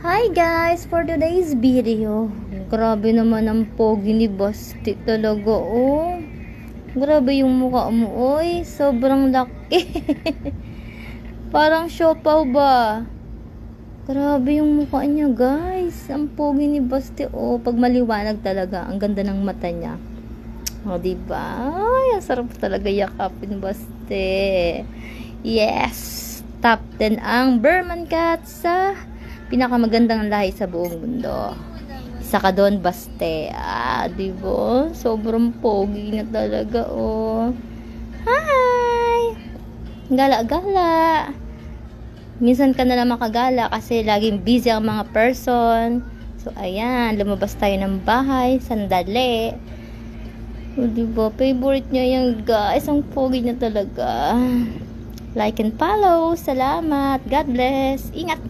Hi guys! For today's video, grabe naman ang pogi ni Basti talaga, oh. Grabe yung mukha mo, oy. Sobrang laki. Parang siopaw ba? Grabe yung mukha niya, guys. Ang pogi ni Basti, oh. Pag maliwanag talaga, ang ganda ng mata niya. O, diba? Ay, ang sarap talaga yakapin, Basti. Yes! Top 10 ang Berman Cat sa pinakamagandang lahi sa buong mundo. Isa ka doon, Baste. Diba? Sobrang pogi na talaga, oh. Hi! Gala-gala. Minsan ka na lang makagala kasi laging busy ang mga person. So, ayan. Lumabas tayo ng bahay. Sandali. O, diba? Favorite niya yan, guys. Ang pogi na talaga. Like and follow. Salamat. God bless. Ingat.